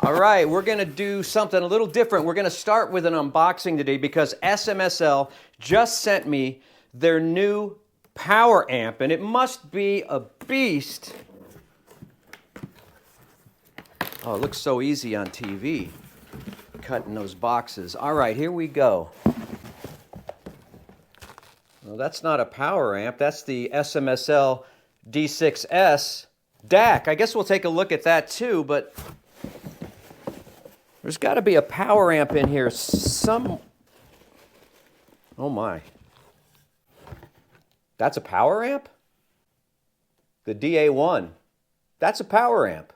All right, we're going to do something a little different. We're going to start with an unboxing today because SMSL just sent me their new power amp, and it must be a beast. Oh, it looks so easy on TV, cutting those boxes. All right, here we go. Well, that's not a power amp. That's the SMSL D-6s DAC. I guess we'll take a look at that too, but there's got to be a power amp in here. Oh my. That's a power amp? The DA-1. That's a power amp.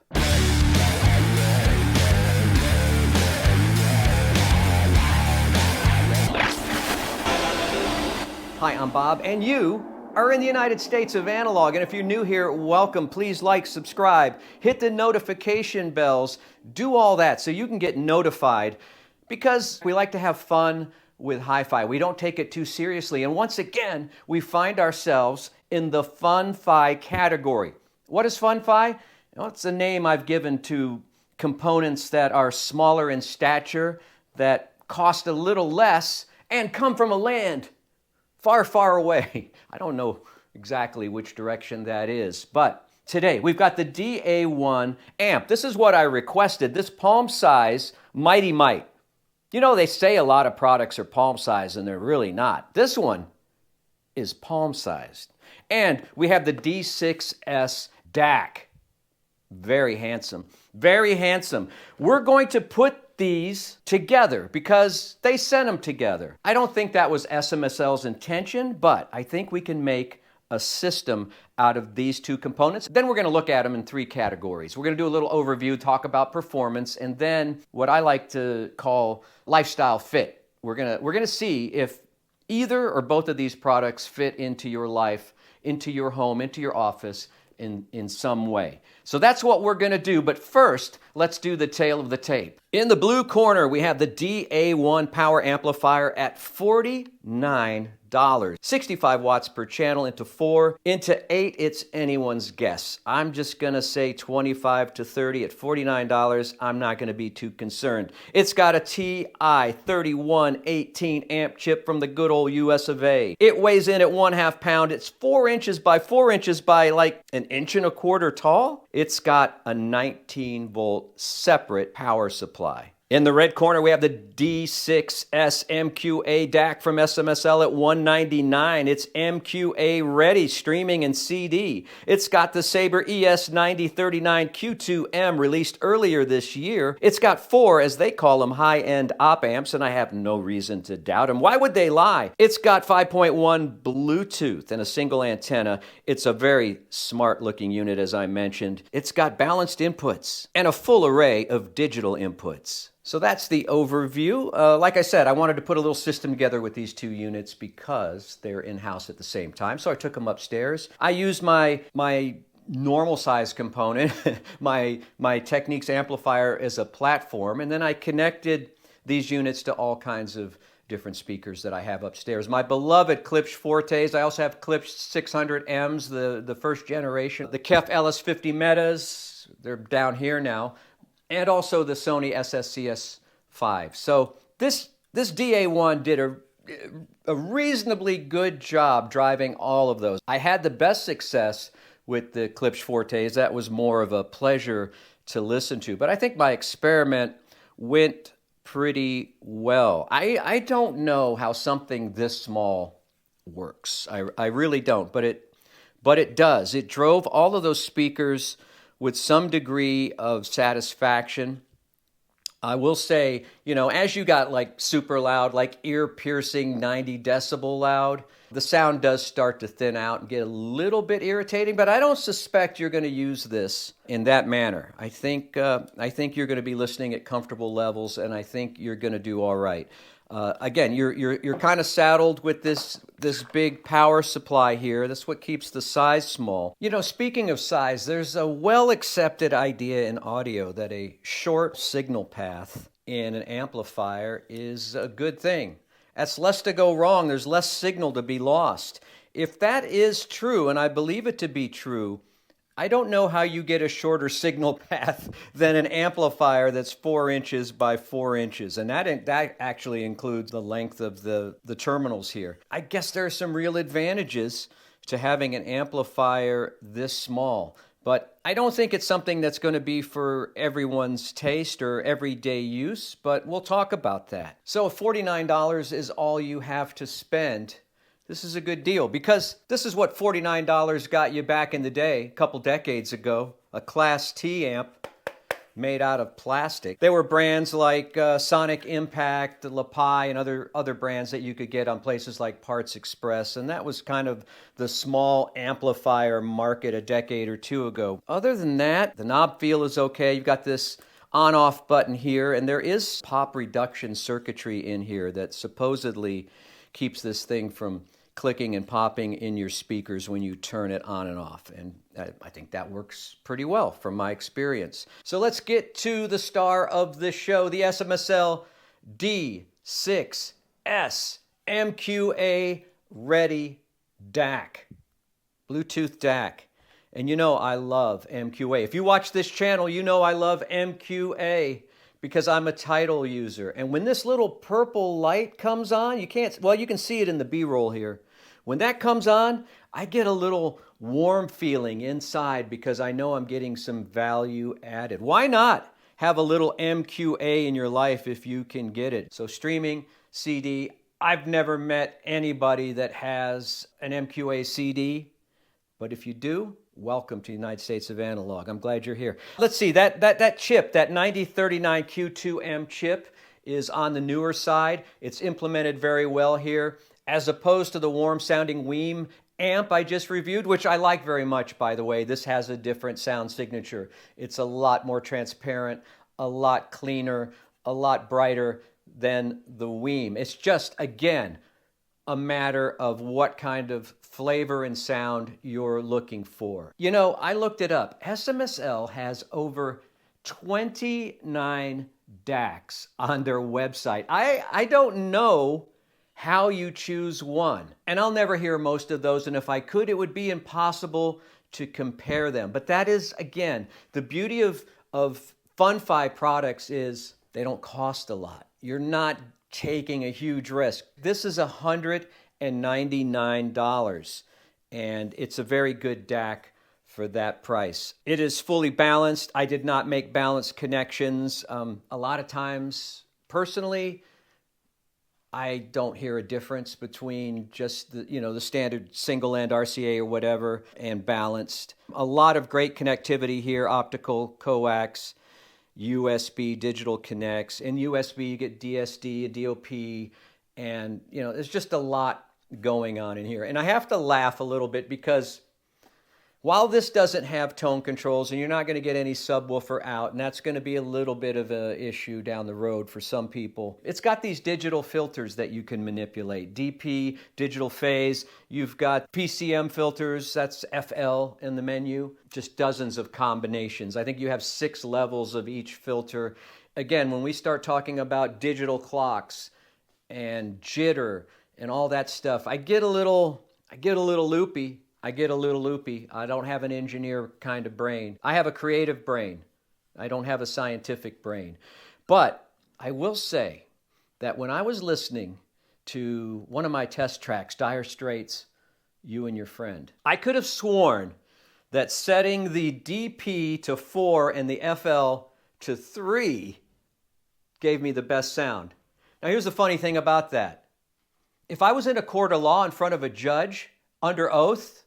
Hi, I'm Bob, and you are in the United States of Analog. And if you're new here, welcome. Please like, subscribe, hit the notification bells, do all that so you can get notified, because we like to have fun with hi-fi. We don't take it too seriously. And once again, we find ourselves in the fun-fi category. What is fun-fi? Well, it's a name I've given to components that are smaller in stature, that cost a little less, and come from a land far, far away. I don't know exactly which direction that is, but today we've got the DA-1 amp. This is what I requested, this palm size Mighty Mite. You know, they say a lot of products are palm size and they're really not. This one is palm sized. And we have the D-6s DAC. Very handsome, very handsome. We're going to put these together because they sent them together. I don't think that was SMSL's intention, but I think we can make a system out of these two components. Then we're going to look at them in three categories. We're going to do a little overview, talk about performance, and then what I like to call lifestyle fit. We're going to see if either or both of these products fit into your life, into your home, into your office, in some way. So that's what we're going to do, but first, let's do the tail of the tape. In the blue corner, we have the DA-1 power amplifier at $49. 65 watts per channel into 4. Into 8, it's anyone's guess. I'm just going to say 25 to 30 at $49. I'm not going to be too concerned. It's got a TI-3118 amp chip from the good old US of A. It weighs in at 1/2 pound. It's 4 inches by 4 inches by like 1.25 inches tall. It's got a 19-volt separate power supply. In the red corner, we have the D-6s MQA DAC from SMSL at $199. It's MQA ready, streaming and CD. It's got the Sabre ES9039Q2M released earlier this year. It's got 4, as they call them, high-end op amps, and I have no reason to doubt them. Why would they lie? It's got 5.1 Bluetooth and a single antenna. It's a very smart-looking unit, as I mentioned. It's got balanced inputs and a full array of digital inputs. So that's the overview. Like I said, I wanted to put a little system together with these two units because they're in-house at the same time. So I took them upstairs. I used my normal size component, my Technics amplifier as a platform, and then I connected these units to all kinds of different speakers that I have upstairs. My beloved Klipsch Fortes. I also have Klipsch 600Ms, the first generation. The KEF LS50 Metas, they're down here now. And also the Sony SSCS5. So this DA-1 did a reasonably good job driving all of those. I had the best success with the Klipsch Fortes. That was more of a pleasure to listen to. But I think my experiment went pretty well. I don't know how something this small works. I really don't, but it does. It drove all of those speakers with some degree of satisfaction. I will say, you know, as you got like super loud, like ear-piercing 90 decibel loud, the sound does start to thin out and get a little bit irritating, but I don't suspect you're going to use this in that manner. I think you're going to be listening at comfortable levels, and I think you're going to do all right. Again, you're kind of saddled with this big power supply here. That's what keeps the size small. You know, speaking of size, there's a well-accepted idea in audio that a short signal path in an amplifier is a good thing. That's less to go wrong. There's less signal to be lost. If that is true, and I believe it to be true, I don't know how you get a shorter signal path than an amplifier that's 4 inches by 4 inches. And that actually includes the length of the terminals here. I guess there are some real advantages to having an amplifier this small. But I don't think it's something that's going to be for everyone's taste or everyday use, but we'll talk about that. So if $49 is all you have to spend, this is a good deal, because this is what $49 got you back in the day, a couple decades ago, a Class T amp made out of plastic. There were brands like Sonic Impact, LaPie, and other brands that you could get on places like Parts Express, and that was kind of the small amplifier market a decade or two ago. Other than that, the knob feel is okay. You've got this on-off button here, and there is pop reduction circuitry in here that supposedly keeps this thing from clicking and popping in your speakers when you turn it on and off. And I think that works pretty well from my experience. So let's get to the star of the show, the SMSL D-6s MQA ready DAC, Bluetooth DAC. And you know I love MQA. If you watch this channel, you know I love MQA because I'm a title user. And when this little purple light comes on, you can see it in the B-roll here. When that comes on, I get a little warm feeling inside because I know I'm getting some value added. Why not have a little MQA in your life if you can get it? So streaming, CD, I've never met anybody that has an MQA CD, but if you do, welcome to the United States of Analog. I'm glad you're here. Let's see, that chip, that 9039Q2M chip is on the newer side. It's implemented very well here, as opposed to the warm-sounding Weem amp I just reviewed, which I like very much, by the way. This has a different sound signature. It's a lot more transparent, a lot cleaner, a lot brighter than the Weem. It's just, again, a matter of what kind of flavor and sound you're looking for. You know, I looked it up. SMSL has over 29 DACs on their website. I don't know how you choose one. And I'll never hear most of those, and if I could, it would be impossible to compare them. But that is, again, the beauty of FunFi products is they don't cost a lot. You're not taking a huge risk. This is $199, and it's a very good DAC for that price. It is fully balanced. I did not make balanced connections. A lot of times, personally, I don't hear a difference between just the standard single end RCA or whatever and balanced. A lot of great connectivity here, optical, coax, USB, digital connects. In USB, you get DSD, DOP, and there's just a lot going on in here. And I have to laugh a little bit because while this doesn't have tone controls, and you're not going to get any subwoofer out, and that's going to be a little bit of an issue down the road for some people, it's got these digital filters that you can manipulate. DP, digital phase, you've got PCM filters, that's FL in the menu, just dozens of combinations. I think you have 6 levels of each filter. Again, when we start talking about digital clocks and jitter and all that stuff, I get a little loopy. I don't have an engineer kind of brain. I have a creative brain. I don't have a scientific brain. But I will say that when I was listening to one of my test tracks, Dire Straits, You and Your Friend, I could have sworn that setting the DP to 4 and the FL to 3 gave me the best sound. Now here's the funny thing about that. If I was in a court of law in front of a judge under oath,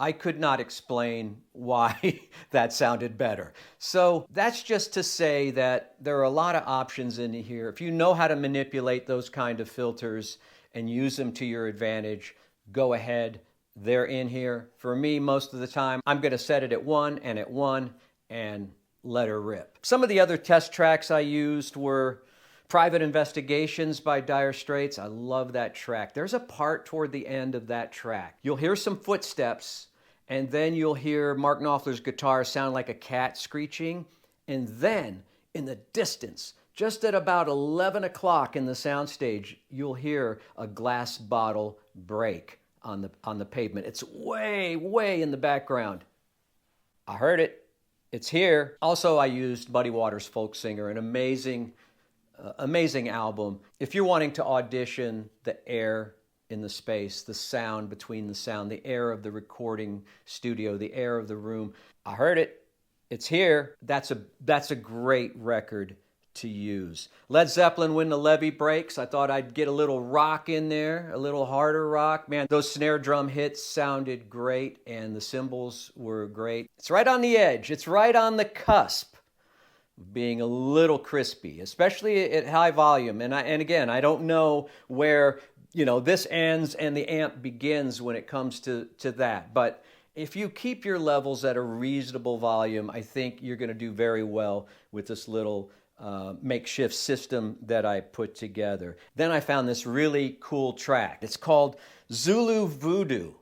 I could not explain why that sounded better. So that's just to say that there are a lot of options in here. If you know how to manipulate those kind of filters and use them to your advantage, go ahead. They're in here. For me, most of the time, I'm going to set it at 1 and at 1 and let her rip. Some of the other test tracks I used were Private Investigations by Dire Straits. I love that track. There's a part toward the end of that track. You'll hear some footsteps, and then you'll hear Mark Knopfler's guitar sound like a cat screeching. And then, in the distance, just at about 11 o'clock in the soundstage, you'll hear a glass bottle break on the pavement. It's way, way in the background. I heard it. It's here. Also, I used Muddy Waters Folk Singer, an amazing album. If you're wanting to audition the air in the space, the sound between the sound, the air of the recording studio, the air of the room, I heard it. It's here. That's a great record to use. Led Zeppelin, When the Levee Breaks. I thought I'd get a little rock in there, a little harder rock. Man, those snare drum hits sounded great and the cymbals were great. It's right on the edge. It's right on the cusp of being a little crispy, especially at high volume. And again, I don't know where, this ends and the amp begins when it comes to that. But if you keep your levels at a reasonable volume, I think you're going to do very well with this little makeshift system that I put together. Then I found this really cool track. It's called Zulu Voodoo.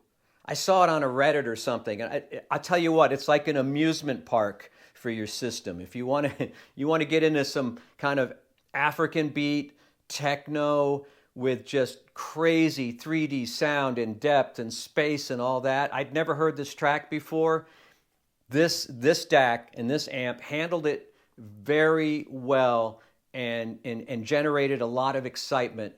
I saw it on a Reddit or something. And I tell you what, it's like an amusement park for your system. If you want to get into some kind of African beat, techno with just crazy 3D sound and depth and space and all that. I'd never heard this track before. This DAC and this amp handled it very well and generated a lot of excitement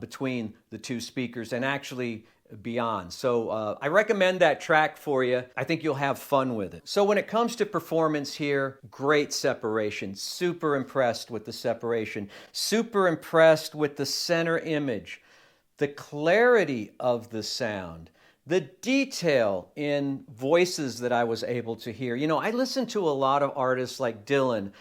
between the two speakers and actually beyond. So I recommend that track for you. I think you'll have fun with it. So when it comes to performance here, great separation. Super impressed with the separation. Super impressed with the center image. The clarity of the sound. The detail in voices that I was able to hear. I listen to a lot of artists like Dylan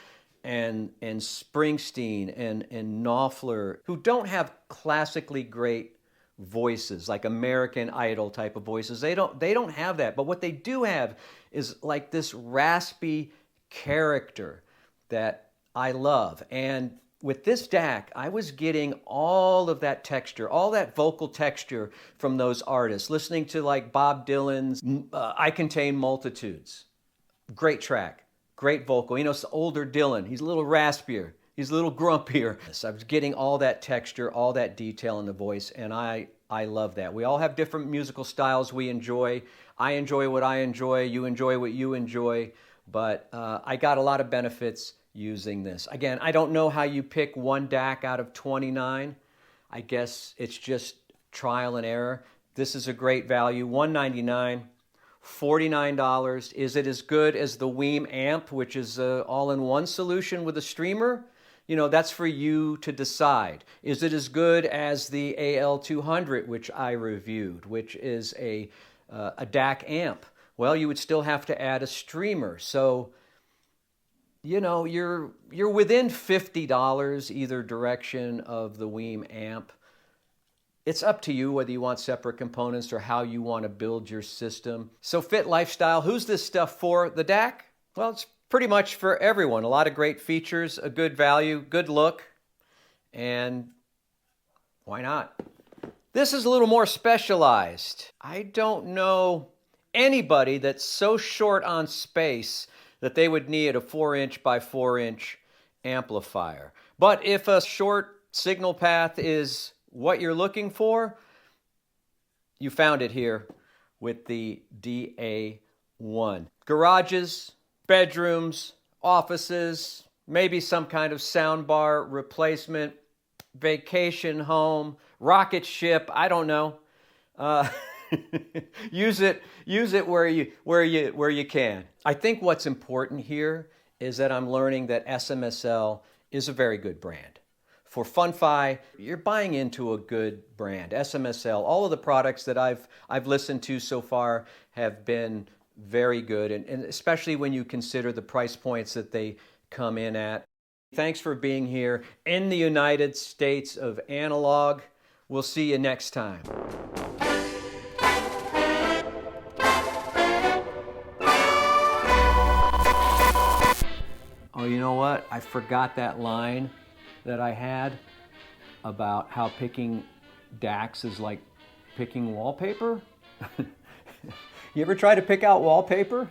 and Springsteen and Knopfler who don't have classically great voices, like American Idol type of voices. They don't have that. But what they do have is like this raspy character that I love. And with this DAC, I was getting all of that texture, all that vocal texture from those artists. Listening to like Bob Dylan's I Contain Multitudes. Great track, great vocal. It's the older Dylan. He's a little raspier. He's a little grumpier. So I was getting all that texture, all that detail in the voice, and I love that. We all have different musical styles we enjoy. I enjoy what I enjoy. You enjoy what you enjoy. But I got a lot of benefits using this. Again, I don't know how you pick one DAC out of 29. I guess it's just trial and error. This is a great value, $199, $49. Is it as good as the Weem amp, which is an all-in-one solution with a streamer? That's for you to decide. Is it as good as the AL200, which I reviewed, which is a DAC amp? Well, you would still have to add a streamer. So you're within $50 either direction of the Weem amp. It's up to you whether you want separate components or how you want to build your system. So Fit Lifestyle, who's this stuff for? The DAC? Well, it's pretty much for everyone. A lot of great features, a good value, good look, and why not? This is a little more specialized. I don't know anybody that's so short on space that they would need a 4-inch by 4-inch amplifier. But if a short signal path is what you're looking for, you found it here with the DA-1. Garages, bedrooms, offices, maybe some kind of soundbar replacement, vacation home, rocket ship, I don't know. Use it where you can. I think what's important here is that I'm learning that SMSL is a very good brand. For Fun-Fi, you're buying into a good brand. SMSL, all of the products that I've listened to so far have been very good, and especially when you consider the price points that they come in at. Thanks for being here in the United States of Analog. We'll see you next time. Oh, you know what? I forgot that line that I had about how picking DACs is like picking wallpaper. You ever try to pick out wallpaper?